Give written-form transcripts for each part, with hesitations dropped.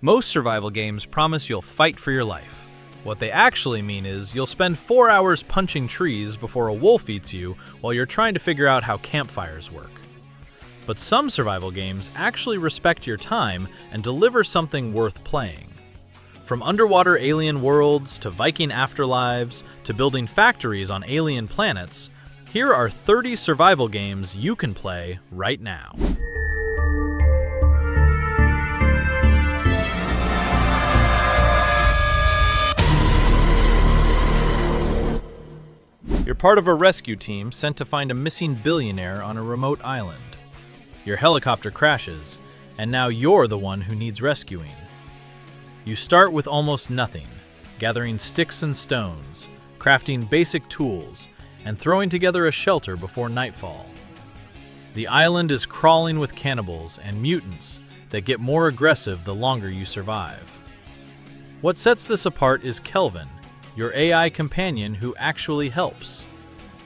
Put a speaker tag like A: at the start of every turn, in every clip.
A: Most survival games promise you'll fight for your life. What they actually mean is you'll spend 4 hours punching trees before a wolf eats you while you're trying to figure out how campfires work. But some survival games actually respect your time and deliver something worth playing. From underwater alien worlds to Viking afterlives to building factories on alien planets, here are 30 survival games you can play right now. You're part of a rescue team sent to find a missing billionaire on a remote island. Your helicopter crashes, and now you're the one who needs rescuing. You start with almost nothing, gathering sticks and stones, crafting basic tools, and throwing together a shelter before nightfall. The island is crawling with cannibals and mutants that get more aggressive the longer you survive. What sets this apart is Kelvin, your AI companion who actually helps.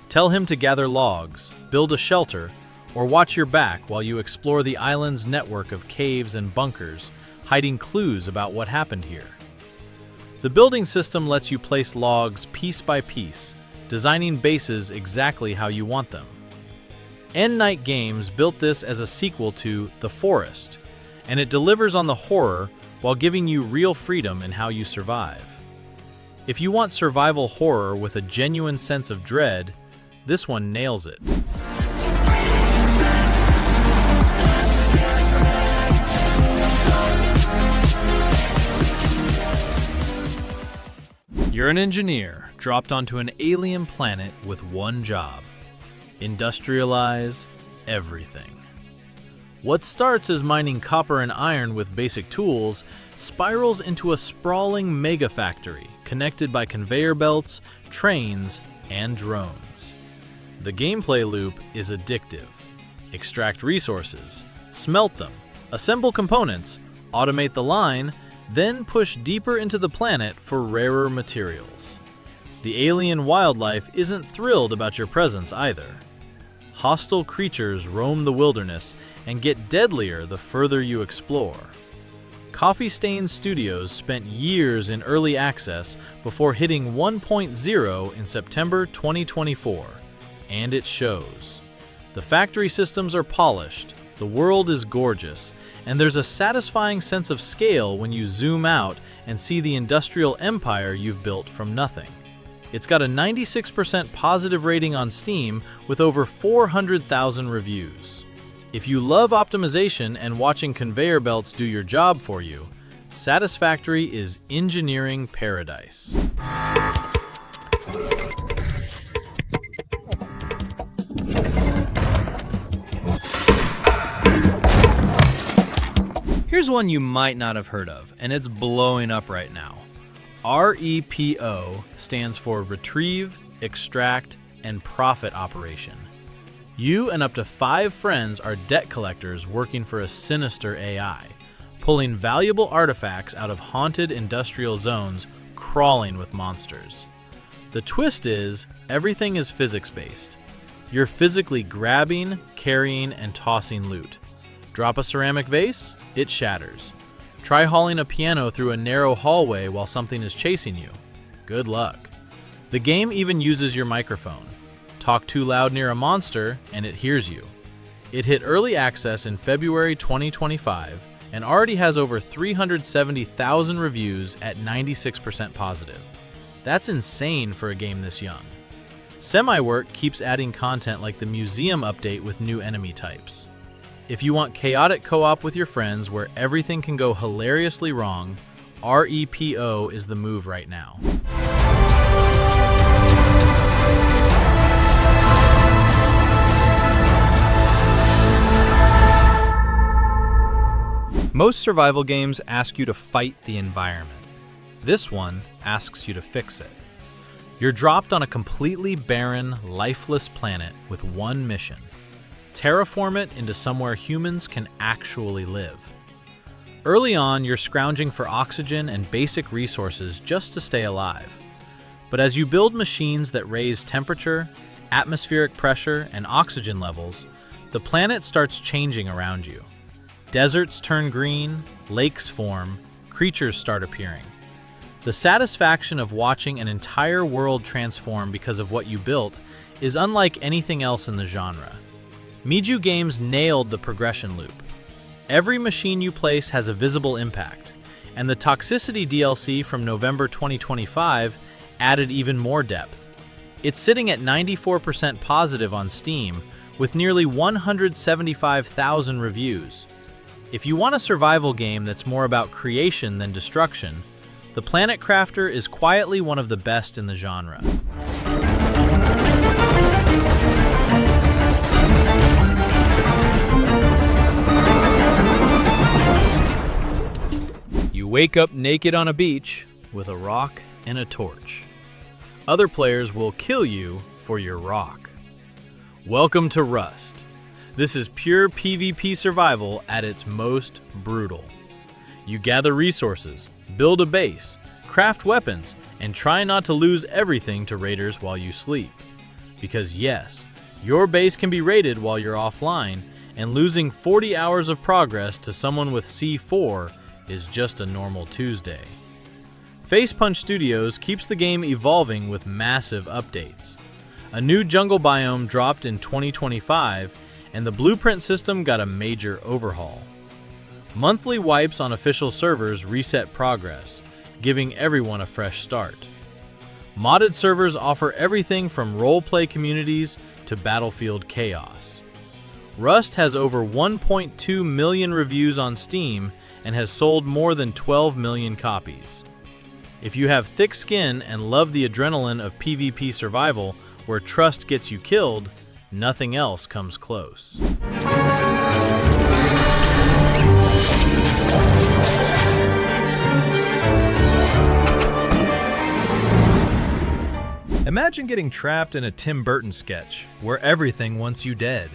A: Tell him to gather logs, build a shelter, or watch your back while you explore the island's network of caves and bunkers, hiding clues about what happened here. The building system lets you place logs piece by piece, designing bases exactly how you want them. End Night Games built this as a sequel to The Forest, and it delivers on the horror while giving you real freedom in how you survive. If you want survival horror with a genuine sense of dread, this one nails it. You're an engineer dropped onto an alien planet with one job: industrialize everything. What starts as mining copper and iron with basic tools spirals into a sprawling mega factory connected by conveyor belts, trains, and drones. The gameplay loop is addictive. Extract resources, smelt them, assemble components, automate the line, then push deeper into the planet for rarer materials. The alien wildlife isn't thrilled about your presence either. Hostile creatures roam the wilderness and get deadlier the further you explore. Coffee Stain Studios spent years in early access before hitting 1.0 in September 2024, and it shows. The factory systems are polished, the world is gorgeous, and there's a satisfying sense of scale when you zoom out and see the industrial empire you've built from nothing. It's got a 96% positive rating on Steam with over 400,000 reviews. If you love optimization and watching conveyor belts do your job for you, Satisfactory is engineering paradise. Here's one you might not have heard of, and it's blowing up right now. R.E.P.O stands for Retrieve, Extract, and Profit Operation. You and up to 5 friends are debt collectors working for a sinister AI, pulling valuable artifacts out of haunted industrial zones crawling with monsters. The twist is, everything is physics-based. You're physically grabbing, carrying, and tossing loot. Drop a ceramic vase, it shatters. Try hauling a piano through a narrow hallway while something is chasing you. Good luck. The game even uses your microphone. Talk too loud near a monster, and it hears you. It hit early access in February 2025 and already has over 370,000 reviews at 96% positive. That's insane for a game this young. Semi-Work keeps adding content like the museum update with new enemy types. If you want chaotic co-op with your friends where everything can go hilariously wrong, R.E.P.O is the move right now. Most survival games ask you to fight the environment. This one asks you to fix it. You're dropped on a completely barren, lifeless planet with one mission: terraform it into somewhere humans can actually live. Early on, you're scrounging for oxygen and basic resources just to stay alive. But as you build machines that raise temperature, atmospheric pressure, and oxygen levels, the planet starts changing around you. Deserts turn green, lakes form, creatures start appearing. The satisfaction of watching an entire world transform because of what you built is unlike anything else in the genre. Meiju Games nailed the progression loop. Every machine you place has a visible impact, and the Toxicity DLC from November 2025 added even more depth. It's sitting at 94% positive on Steam, with nearly 175,000 reviews. If you want a survival game that's more about creation than destruction, The Planet Crafter is quietly one of the best in the genre. You wake up naked on a beach with a rock and a torch. Other players will kill you for your rock. Welcome to Rust. This is pure PvP survival at its most brutal. You gather resources, build a base, craft weapons, and try not to lose everything to raiders while you sleep. Because yes, your base can be raided while you're offline, and losing 40 hours of progress to someone with C4 is just a normal Tuesday. Facepunch Studios keeps the game evolving with massive updates. A new jungle biome dropped in 2025, and the blueprint system got a major overhaul. Monthly wipes on official servers reset progress, giving everyone a fresh start. Modded servers offer everything from roleplay communities to battlefield chaos. Rust has over 1.2 million reviews on Steam and has sold more than 12 million copies. If you have thick skin and love the adrenaline of PvP survival where trust gets you killed, nothing else comes close. Imagine getting trapped in a Tim Burton sketch where everything wants you dead.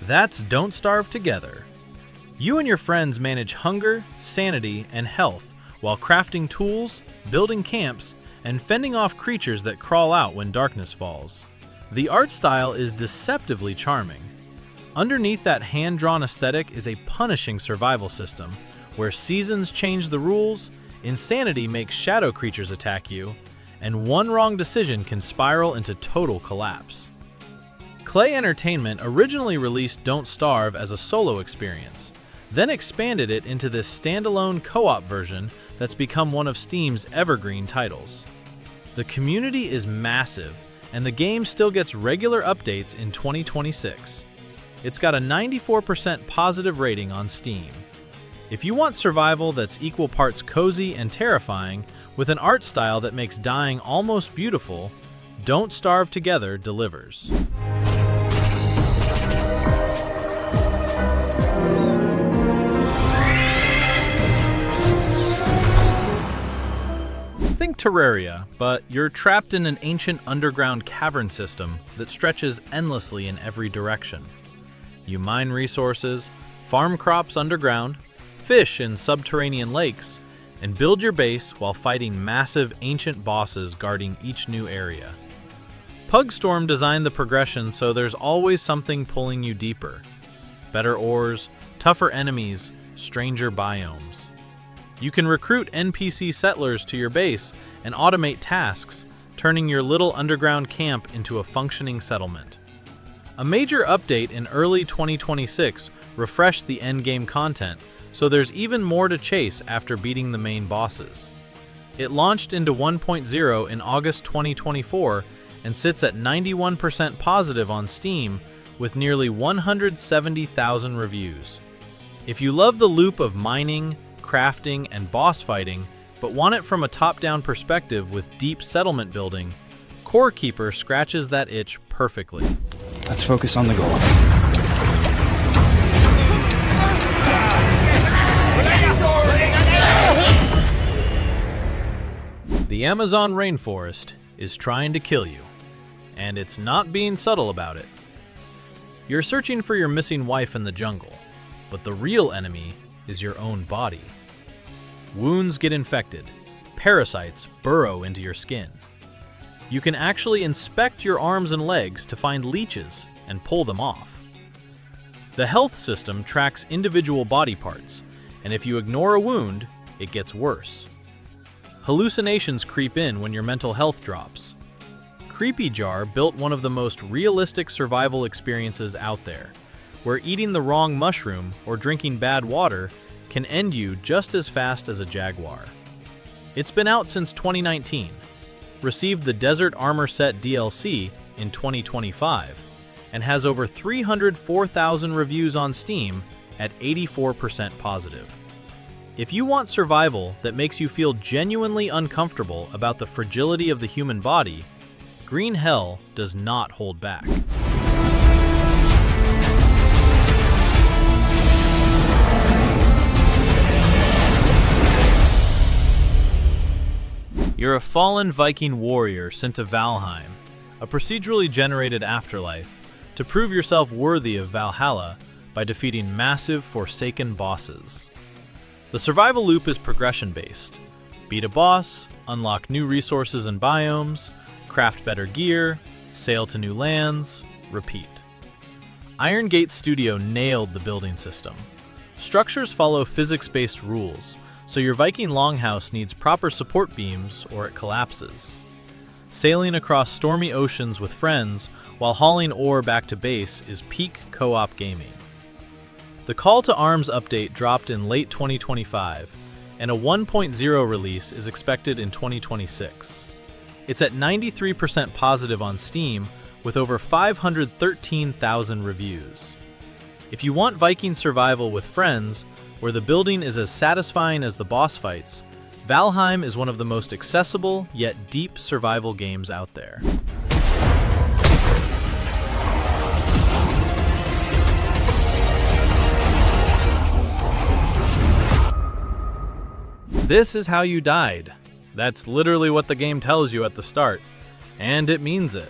A: That's Don't Starve Together. You and your friends manage hunger, sanity, and health while crafting tools, building camps, and fending off creatures that crawl out when darkness falls. The art style is deceptively charming. Underneath that hand-drawn aesthetic is a punishing survival system, where seasons change the rules, insanity makes shadow creatures attack you, and one wrong decision can spiral into total collapse. Clay Entertainment originally released Don't Starve as a solo experience, then expanded it into this standalone co-op version that's become one of Steam's evergreen titles. The community is massive, and the game still gets regular updates in 2026. It's got a 94% positive rating on Steam. If you want survival that's equal parts cozy and terrifying, with an art style that makes dying almost beautiful, Don't Starve Together delivers. Think Terraria, but you're trapped in an ancient underground cavern system that stretches endlessly in every direction. You mine resources, farm crops underground, fish in subterranean lakes, and build your base while fighting massive ancient bosses guarding each new area. Pugstorm designed the progression so there's always something pulling you deeper. Better ores, tougher enemies, stranger biomes. You can recruit NPC settlers to your base and automate tasks, turning your little underground camp into a functioning settlement. A major update in early 2026 refreshed the endgame content, so there's even more to chase after beating the main bosses. It launched into 1.0 in August 2024 and sits at 91% positive on Steam with nearly 170,000 reviews. If you love the loop of mining, crafting, and boss fighting, but want it from a top-down perspective with deep settlement building, Core Keeper scratches that itch perfectly.
B: Let's focus on the goal.
A: The Amazon rainforest is trying to kill you, and it's not being subtle about it. You're searching for your missing wife in the jungle, but the real enemy is your own body. Wounds get infected, parasites burrow into your skin. You can actually inspect your arms and legs to find leeches and pull them off. The health system tracks individual body parts, and if you ignore a wound, it gets worse. Hallucinations creep in when your mental health drops. Creepy Jar built one of the most realistic survival experiences out there, where eating the wrong mushroom or drinking bad water can end you just as fast as a jaguar. It's been out since 2019, received the Desert Armor Set DLC in 2025, and has over 304,000 reviews on Steam at 84% positive. If you want survival that makes you feel genuinely uncomfortable about the fragility of the human body, Green Hell does not hold back. You're a fallen Viking warrior sent to Valheim, a procedurally generated afterlife, to prove yourself worthy of Valhalla by defeating massive Forsaken bosses. The survival loop is progression-based. Beat a boss, unlock new resources and biomes, craft better gear, sail to new lands, repeat. Iron Gate Studio nailed the building system. Structures follow physics-based rules, so your Viking longhouse needs proper support beams or it collapses. Sailing across stormy oceans with friends while hauling ore back to base is peak co-op gaming. The Call to Arms update dropped in late 2025, and a 1.0 release is expected in 2026. It's at 93% positive on Steam with over 513,000 reviews. If you want Viking survival with friends, where the building is as satisfying as the boss fights, Valheim is one of the most accessible yet deep survival games out there. This is how you died. That's literally what the game tells you at the start, and it means it.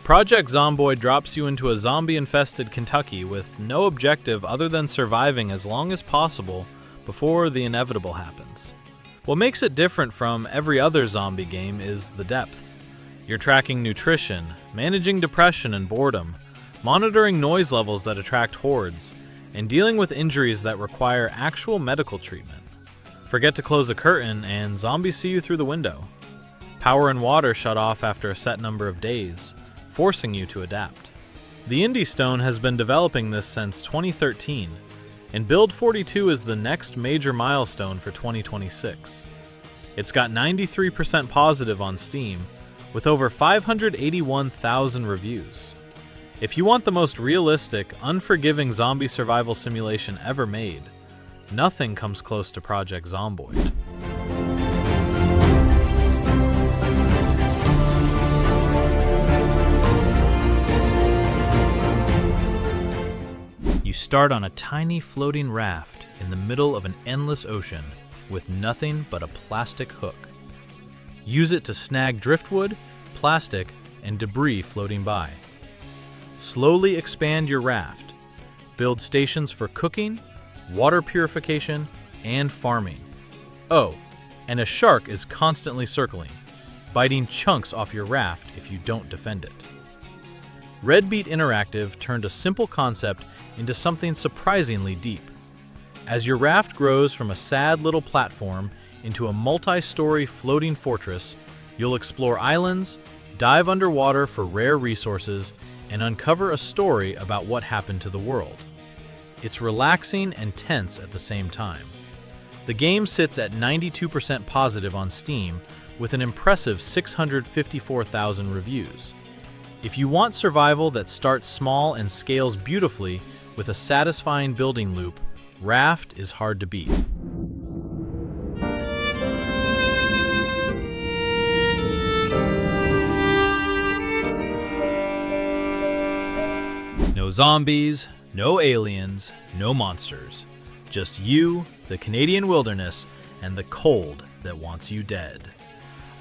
A: Project Zomboid drops you into a zombie-infested Kentucky with no objective other than surviving as long as possible before the inevitable happens. What makes it different from every other zombie game is the depth. You're tracking nutrition, managing depression and boredom, monitoring noise levels that attract hordes, and dealing with injuries that require actual medical treatment. Forget to close a curtain and zombies see you through the window. Power and water shut off after a set number of days, forcing you to adapt. The Indie Stone has been developing this since 2013, and Build 42 is the next major milestone for 2026. It's got 93% positive on Steam, with over 581,000 reviews. If you want the most realistic, unforgiving zombie survival simulation ever made, nothing comes close to Project Zomboid. You start on a tiny floating raft in the middle of an endless ocean with nothing but a plastic hook. Use it to snag driftwood, plastic, and debris floating by. Slowly expand your raft. Build stations for cooking, water purification, and farming. Oh, and a shark is constantly circling, biting chunks off your raft if you don't defend it. Red Beat Interactive turned a simple concept into something surprisingly deep. As your raft grows from a sad little platform into a multi-story floating fortress, you'll explore islands, dive underwater for rare resources, and uncover a story about what happened to the world. It's relaxing and tense at the same time. The game sits at 92% positive on Steam with an impressive 654,000 reviews. If you want survival that starts small and scales beautifully with a satisfying building loop, Raft is hard to beat. No zombies, no aliens, no monsters. Just you, the Canadian wilderness, and the cold that wants you dead.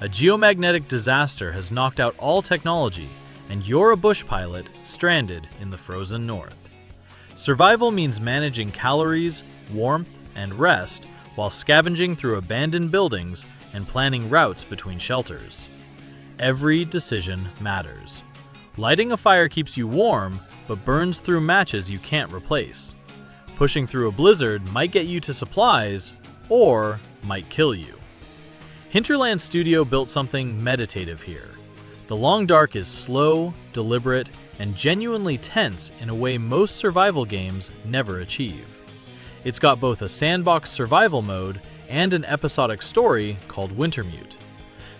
A: A geomagnetic disaster has knocked out all technology, and you're a bush pilot stranded in the frozen north. Survival means managing calories, warmth, and rest while scavenging through abandoned buildings and planning routes between shelters. Every decision matters. Lighting a fire keeps you warm, but burns through matches you can't replace. Pushing through a blizzard might get you to supplies, or might kill you. Hinterland Studio built something meditative here. The Long Dark is slow, deliberate, and genuinely tense in a way most survival games never achieve. It's got both a sandbox survival mode and an episodic story called Wintermute,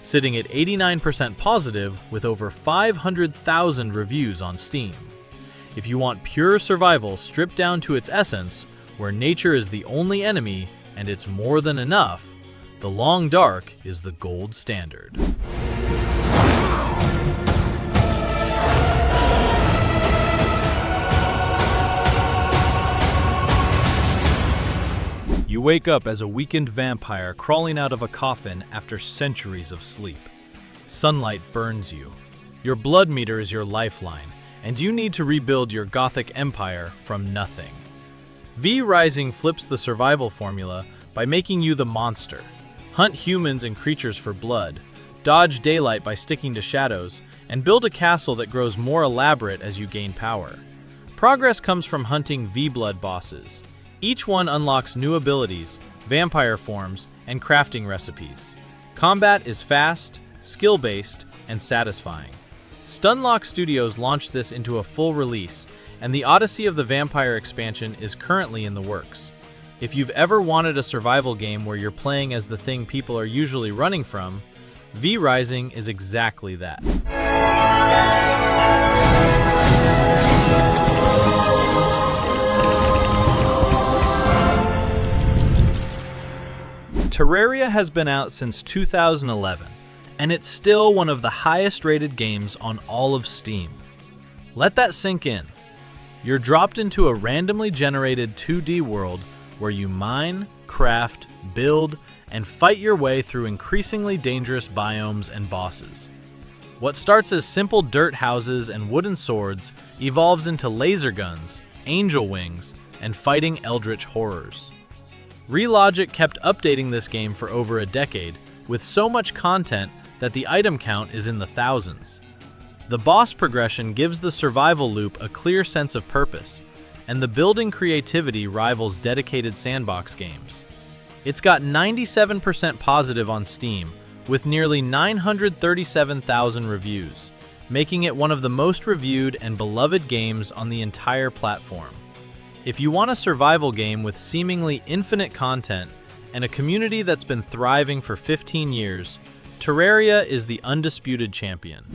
A: sitting at 89% positive with over 500,000 reviews on Steam. If you want pure survival stripped down to its essence, where nature is the only enemy and it's more than enough, The Long Dark is the gold standard. You wake up as a weakened vampire crawling out of a coffin after centuries of sleep. Sunlight burns you. Your blood meter is your lifeline, and you need to rebuild your Gothic empire from nothing. V Rising flips the survival formula by making you the monster. Hunt humans and creatures for blood, dodge daylight by sticking to shadows, and build a castle that grows more elaborate as you gain power. Progress comes from hunting V-Blood bosses. Each one unlocks new abilities, vampire forms, and crafting recipes. Combat is fast, skill-based, and satisfying. Stunlock Studios launched this into a full release, and the Odyssey of the Vampire expansion is currently in the works. If you've ever wanted a survival game where you're playing as the thing people are usually running from, V Rising is exactly that. Terraria has been out since 2011, and it's still one of the highest rated games on all of Steam. Let that sink in. You're dropped into a randomly generated 2D world where you mine, craft, build, and fight your way through increasingly dangerous biomes and bosses. What starts as simple dirt houses and wooden swords evolves into laser guns, angel wings, and fighting eldritch horrors. Relogic kept updating this game for over a decade, with so much content that the item count is in the thousands. The boss progression gives the survival loop a clear sense of purpose, and the building creativity rivals dedicated sandbox games. It's got 97% positive on Steam, with nearly 937,000 reviews, making it one of the most reviewed and beloved games on the entire platform. If you want a survival game with seemingly infinite content and a community that's been thriving for 15 years, Terraria is the undisputed champion.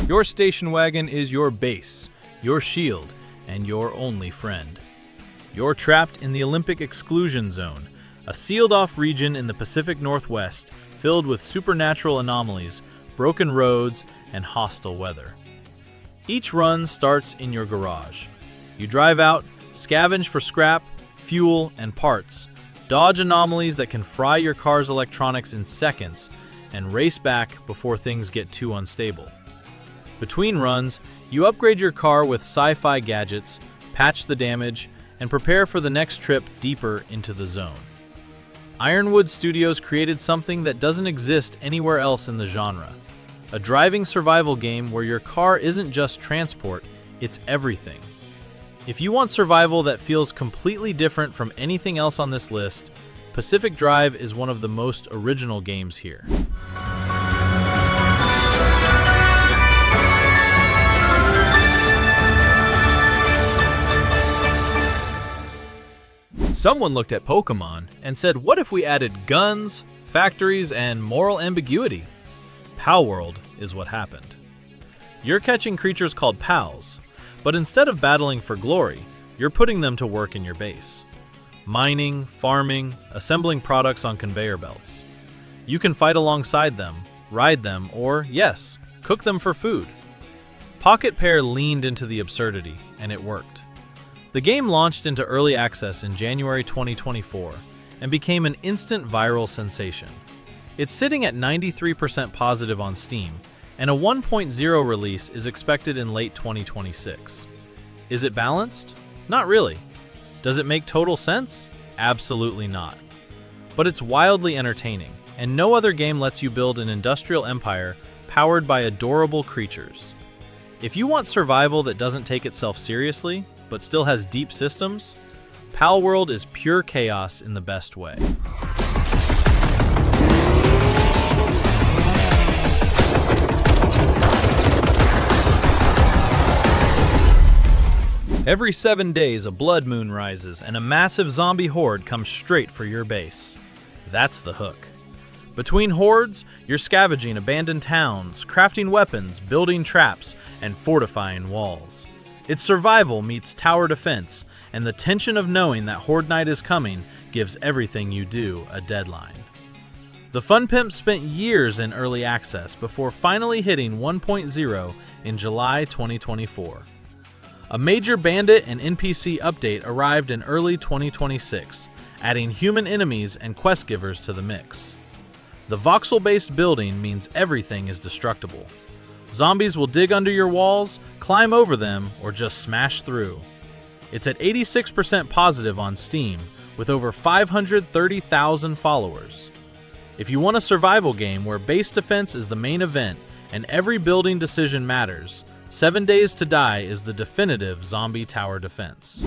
A: Your station wagon is your base, your shield, and your only friend. You're trapped in the Olympic Exclusion Zone, a sealed-off region in the Pacific Northwest filled with supernatural anomalies, broken roads, and hostile weather. Each run starts in your garage. You drive out, scavenge for scrap, fuel, and parts, dodge anomalies that can fry your car's electronics in seconds, and race back before things get too unstable. Between runs, you upgrade your car with sci-fi gadgets, patch the damage, and prepare for the next trip deeper into the zone. Ironwood Studios created something that doesn't exist anywhere else in the genre. A driving survival game where your car isn't just transport, it's everything. If you want survival that feels completely different from anything else on this list, Pacific Drive is one of the most original games here. Someone looked at Pokemon and said, what if we added guns, factories, and moral ambiguity? Palworld is what happened. You're catching creatures called pals, but instead of battling for glory, you're putting them to work in your base. Mining, farming, assembling products on conveyor belts. You can fight alongside them, ride them, or, yes, cook them for food. Pocket Pair leaned into the absurdity, and it worked. The game launched into early access in January 2024 and became an instant viral sensation. It's sitting at 93% positive on Steam, and a 1.0 release is expected in late 2026. Is it balanced? Not really. Does it make total sense? Absolutely not. But it's wildly entertaining, and no other game lets you build an industrial empire powered by adorable creatures. If you want survival that doesn't take itself seriously, but still has deep systems, Palworld is pure chaos in the best way. Every 7 days, a blood moon rises and a massive zombie horde comes straight for your base. That's the hook. Between hordes, you're scavenging abandoned towns, crafting weapons, building traps, and fortifying walls. It's survival meets tower defense, and the tension of knowing that Horde Night is coming gives everything you do a deadline. The Fun Pimps spent years in early access before finally hitting 1.0 in July 2024. A major bandit and NPC update arrived in early 2026, adding human enemies and quest givers to the mix. The voxel-based building means everything is destructible. Zombies will dig under your walls, climb over them, or just smash through. It's at 86% positive on Steam, with over 530,000 followers. If you want a survival game where base defense is the main event and every building decision matters, 7 Days to Die is the definitive zombie tower defense.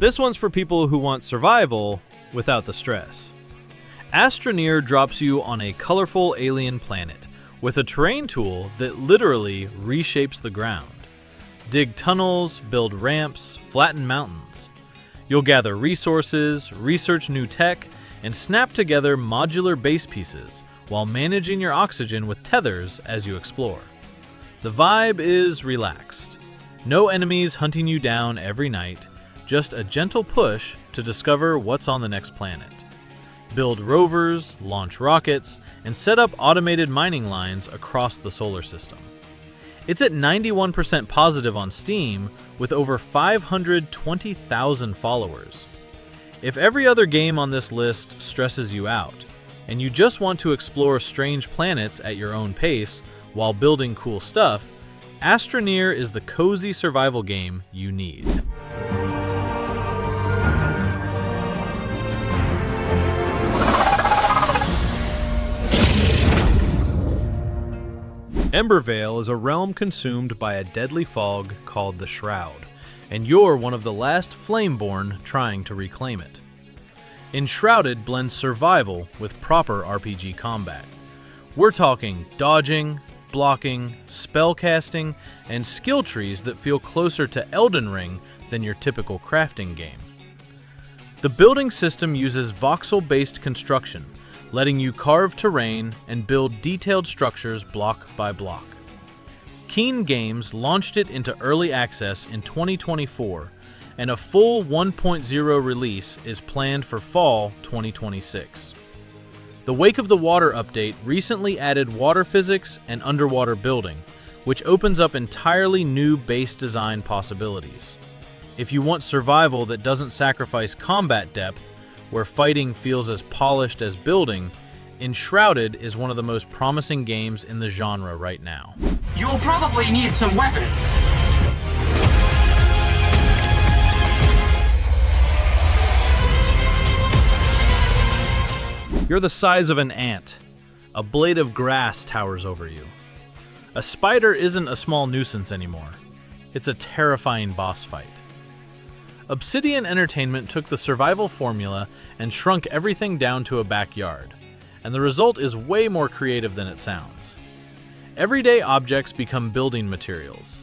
A: This one's for people who want survival without the stress. Astroneer drops you on a colorful alien planet with a terrain tool that literally reshapes the ground. Dig tunnels, build ramps, flatten mountains. You'll gather resources, research new tech, and snap together modular base pieces while managing your oxygen with tethers as you explore. The vibe is relaxed. No enemies hunting you down every night, just a gentle push to discover what's on the next planet. Build rovers, launch rockets, and set up automated mining lines across the solar system. It's at 91% positive on Steam with over 520,000 followers. If every other game on this list stresses you out, and you just want to explore strange planets at your own pace while building cool stuff, Astroneer is the cozy survival game you need. Embervale is a realm consumed by a deadly fog called the Shroud, and you're one of the last Flameborn trying to reclaim it. Enshrouded blends survival with proper RPG combat. We're talking dodging, blocking, spellcasting, and skill trees that feel closer to Elden Ring than your typical crafting game. The building system uses voxel-based construction, letting you carve terrain and build detailed structures block by block. Keen Games launched it into early access in 2024, and a full 1.0 release is planned for fall 2026. The Wake of the Water update recently added water physics and underwater building, which opens up entirely new base design possibilities. If you want survival that doesn't sacrifice combat depth, where fighting feels as polished as building, Enshrouded is one of the most promising games in the genre right now.
C: You'll probably need some weapons.
A: You're the size of an ant. A blade of grass towers over you. A spider isn't a small nuisance anymore. It's a terrifying boss fight. Obsidian Entertainment took the survival formula and shrunk everything down to a backyard, and the result is way more creative than it sounds. Everyday objects become building materials.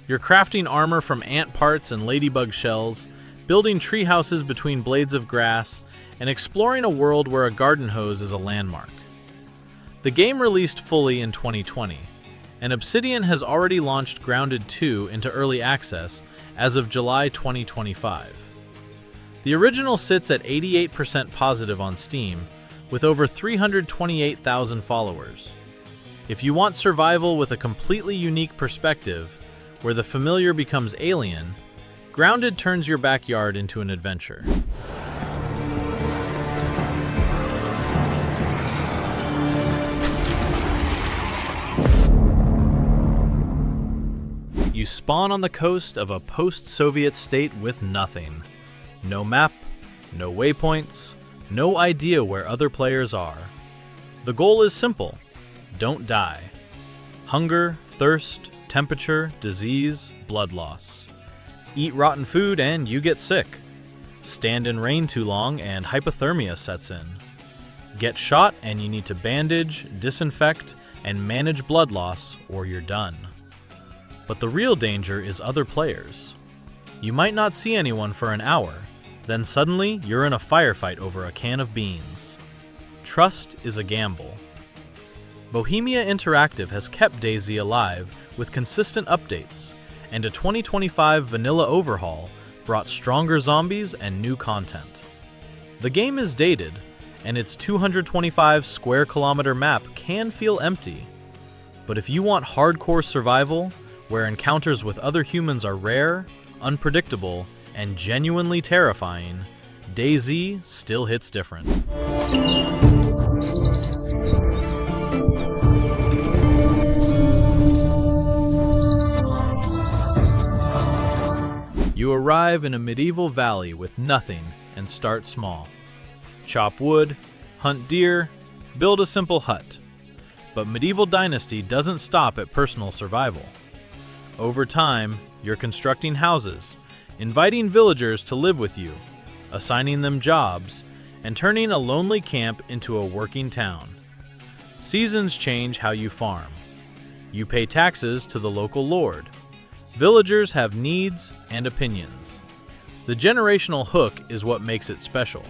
A: You're crafting armor from ant parts and ladybug shells, building tree houses between blades of grass, and exploring a world where a garden hose is a landmark. The game released fully in 2020, and Obsidian has already launched Grounded 2 into early access as of July 2025. The original sits at 88% positive on Steam, with over 328,000 followers. If you want survival with a completely unique perspective, where the familiar becomes alien, Grounded turns your backyard into an adventure. You You spawn on the coast of a post-Soviet state with nothing. No map, no waypoints, no idea where other players are. The goal is simple: don't die. Hunger, thirst, temperature, disease, blood loss. Eat rotten food and you get sick. Stand in rain too long and hypothermia sets in. Get shot and you need to bandage, disinfect, and manage blood loss or you're done. But the real danger is other players. You might not see anyone for an hour, then suddenly you're in a firefight over a can of beans. Trust is a gamble. Bohemia Interactive has kept DayZ alive with consistent updates, and a 2025 vanilla overhaul brought stronger zombies and new content. The game is dated, and its 225 square kilometer map can feel empty. But if you want hardcore survival, where encounters with other humans are rare, unpredictable, and genuinely terrifying, DayZ still hits different. You arrive in a medieval valley with nothing and start small. Chop wood, hunt deer, build a simple hut. But medieval Dynasty doesn't stop at personal survival. Over time, you're constructing houses, inviting villagers to live with you, assigning them jobs, and turning a lonely camp into a working town. Seasons change how you farm. You pay taxes to the local lord. Villagers have needs and opinions. The generational hook is what makes it special.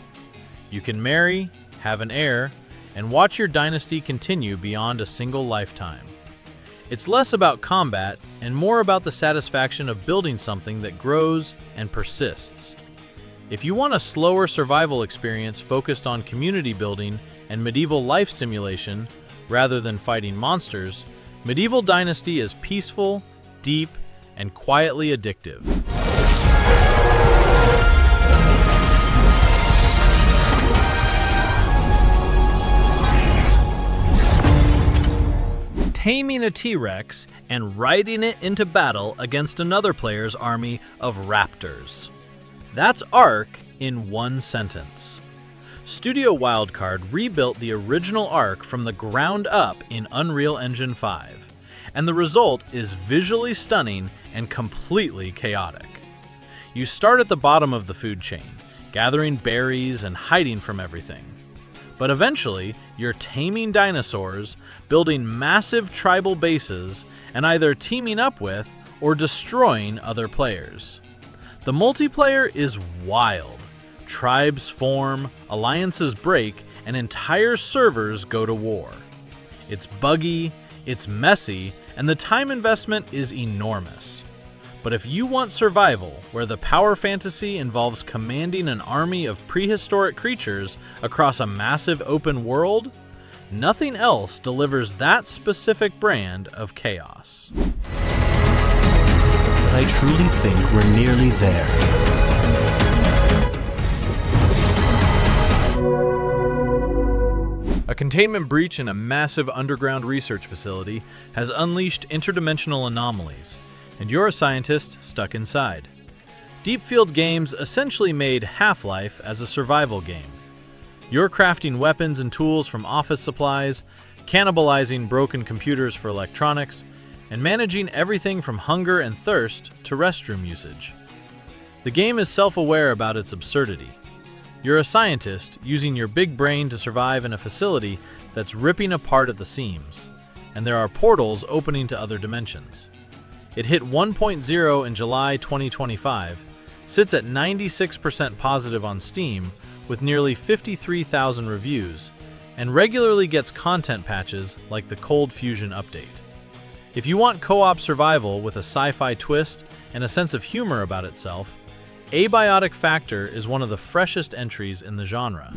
A: You can marry, have an heir, and watch your dynasty continue beyond a single lifetime. It's less about combat and more about the satisfaction of building something that grows and persists. If you want a slower survival experience focused on community building and medieval life simulation rather than fighting monsters, Medieval Dynasty is peaceful, deep, and quietly addictive. Taming a T-Rex and riding it into battle against another player's army of raptors. That's Ark in one sentence. Studio Wildcard rebuilt the original Ark from the ground up in Unreal Engine 5. And the result is visually stunning and completely chaotic. You start at the bottom of the food chain, gathering berries and hiding from everything. But eventually, you're taming dinosaurs, building massive tribal bases, and either teaming up with or destroying other players. The multiplayer is wild. Tribes form, alliances break, and entire servers go to war. It's buggy, it's messy, and the time investment is enormous. But if you want survival, where the power fantasy involves commanding an army of prehistoric creatures across a massive open world, nothing else delivers that specific brand of chaos.
D: But I truly think we're nearly there.
A: A containment breach in a massive underground research facility has unleashed interdimensional anomalies, and you're a scientist stuck inside. Deepfield Games essentially made Half-Life as a survival game. You're crafting weapons and tools from office supplies, cannibalizing broken computers for electronics, and managing everything from hunger and thirst to restroom usage. The game is self-aware about its absurdity. You're a scientist using your big brain to survive in a facility that's ripping apart at the seams, and there are portals opening to other dimensions. It hit 1.0 in July 2025, sits at 96% positive on Steam with nearly 53,000 reviews, and regularly gets content patches like the Cold Fusion update. If you want co-op survival with a sci-fi twist and a sense of humor about itself, Abiotic Factor is one of the freshest entries in the genre.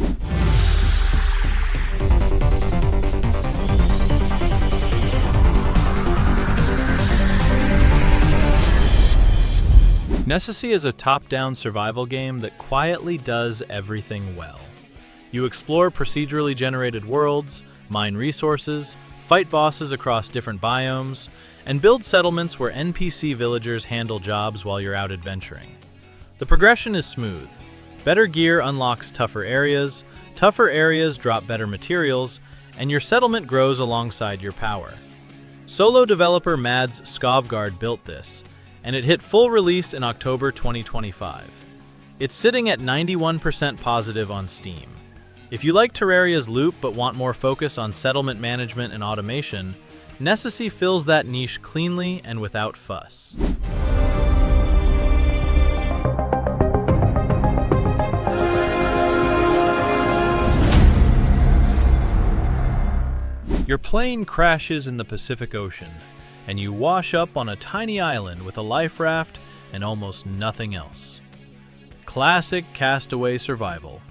A: Necesse is a top-down survival game that quietly does everything well. You explore procedurally generated worlds, mine resources, fight bosses across different biomes, and build settlements where NPC villagers handle jobs while you're out adventuring. The progression is smooth. Better gear unlocks tougher areas drop better materials, and your settlement grows alongside your power. Solo developer Mads Skovgaard built this, and it hit full release in October 2025. It's sitting at 91% positive on Steam. If you like Terraria's loop but want more focus on settlement management and automation, Necesse fills that niche cleanly and without fuss. Your plane crashes in the Pacific Ocean, and you wash up on a tiny island with a life raft and almost nothing else. Classic castaway survival.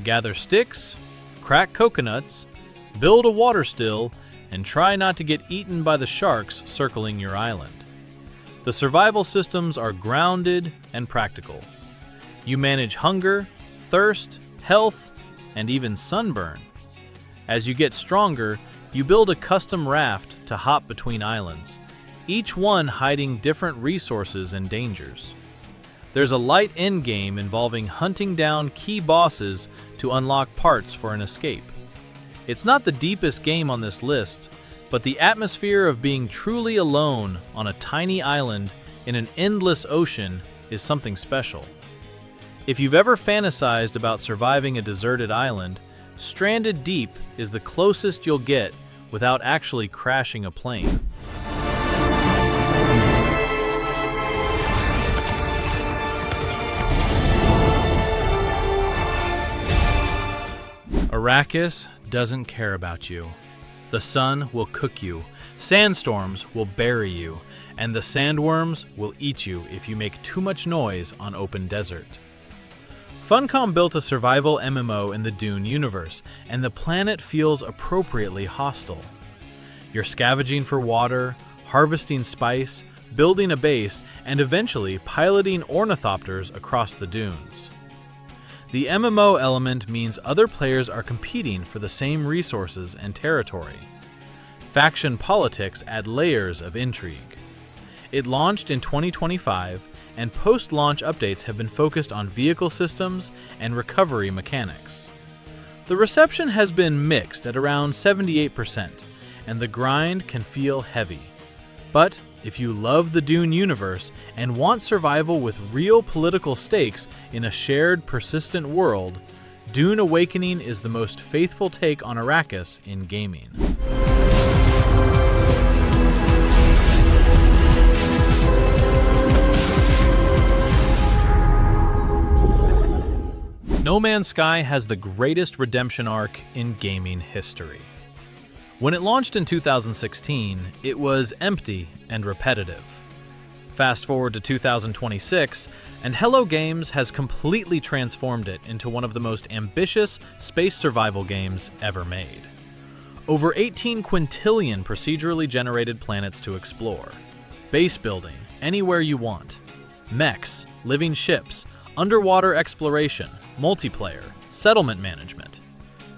A: Gather sticks, crack coconuts, build a water still, and try not to get eaten by the sharks circling your island. The survival systems are grounded and practical. You manage hunger, thirst, health, and even sunburn. As you get stronger, you build a custom raft to hop between islands, each one hiding different resources and dangers. There's a light endgame involving hunting down key bosses to unlock parts for an escape. It's not the deepest game on this list, but the atmosphere of being truly alone on a tiny island in an endless ocean is something special. If you've ever fantasized about surviving a deserted island, Stranded Deep is the closest you'll get without actually crashing a plane. Arrakis doesn't care about you. The sun will cook you, sandstorms will bury you, and the sandworms will eat you if you make too much noise on open desert. Funcom built a survival MMO in the Dune universe, and the planet feels appropriately hostile. You're scavenging for water, harvesting spice, building a base, and eventually piloting ornithopters across the dunes. The MMO element means other players are competing for the same resources and territory. Faction politics add layers of intrigue. It launched in 2025, and post-launch updates have been focused on vehicle systems and recovery mechanics. The reception has been mixed at around 78%, and the grind can feel heavy. But if you love the Dune universe and want survival with real political stakes in a shared, persistent world, Dune Awakening is the most faithful take on Arrakis in gaming. No Man's Sky has the greatest redemption arc in gaming history. When it launched in 2016, it was empty and repetitive. Fast forward to 2026, and Hello Games has completely transformed it into one of the most ambitious space survival games ever made. Over 18 quintillion procedurally generated planets to explore. Base building, anywhere you want. Mechs, living ships, underwater exploration, multiplayer, settlement management.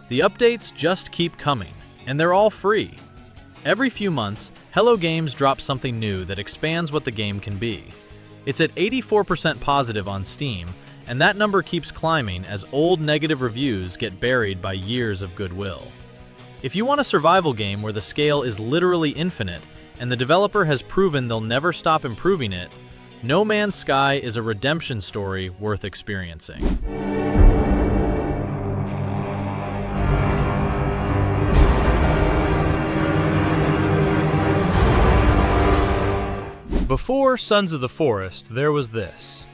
A: The updates just keep coming, and they're all free. Every few months, Hello Games drops something new that expands what the game can be. It's at 84% positive on Steam, and that number keeps climbing as old negative reviews get buried by years of goodwill. If you want a survival game where the scale is literally infinite, and the developer has proven they'll never stop improving it, No Man's Sky is a redemption story worth experiencing. Before Sons of the Forest, there was this.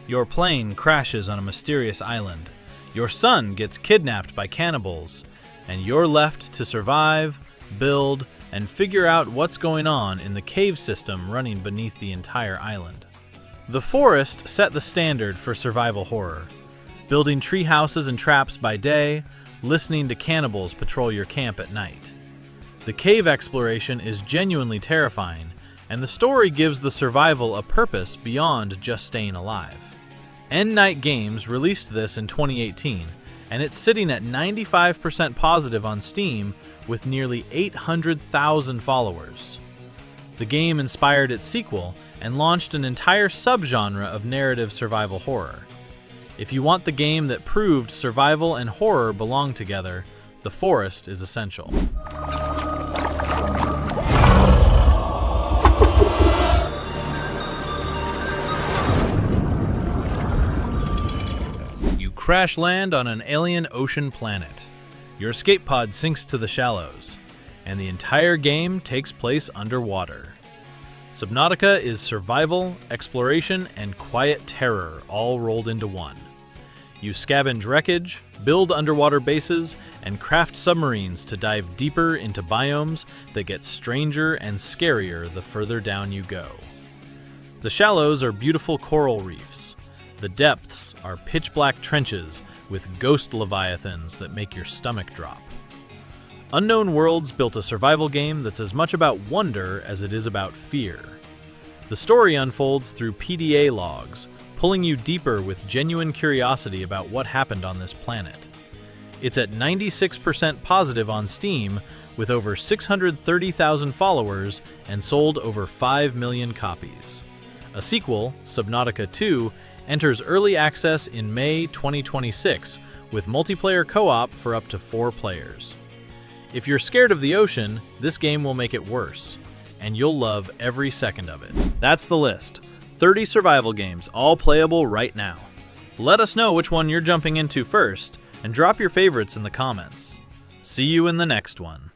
A: Your plane crashes on a mysterious island. Your son gets kidnapped by cannibals, and you're left to survive, build, and figure out what's going on in the cave system running beneath the entire island. The Forest set the standard for survival horror, building tree houses and traps by day, listening to cannibals patrol your camp at night. The cave exploration is genuinely terrifying, and the story gives the survival a purpose beyond just staying alive. End Night Games released this in 2018, and it's sitting at 95% positive on Steam with nearly 800,000 followers. The game inspired its sequel and launched an entire subgenre of narrative survival horror. If you want the game that proved survival and horror belong together, The Forest is essential. You crash land on an alien ocean planet. Your escape pod sinks to the shallows, and the entire game takes place underwater. Subnautica is survival, exploration, and quiet terror all rolled into one. You scavenge wreckage, build underwater bases, and craft submarines to dive deeper into biomes that get stranger and scarier the further down you go. The shallows are beautiful coral reefs. The depths are pitch-black trenches with ghost leviathans that make your stomach drop. Unknown Worlds built a survival game that's as much about wonder as it is about fear. The story unfolds through PDA logs, pulling you deeper with genuine curiosity about what happened on this planet. It's at 96% positive on Steam, with over 630,000 followers and sold over 5 million copies. A sequel, Subnautica 2, enters early access in May 2026, with multiplayer co-op for up to 4 players. If you're scared of the ocean, this game will make it worse, and you'll love every second of it. That's the list. 30 survival games, all playable right now. Let us know which one you're jumping into first, and drop your favorites in the comments. See you in the next one.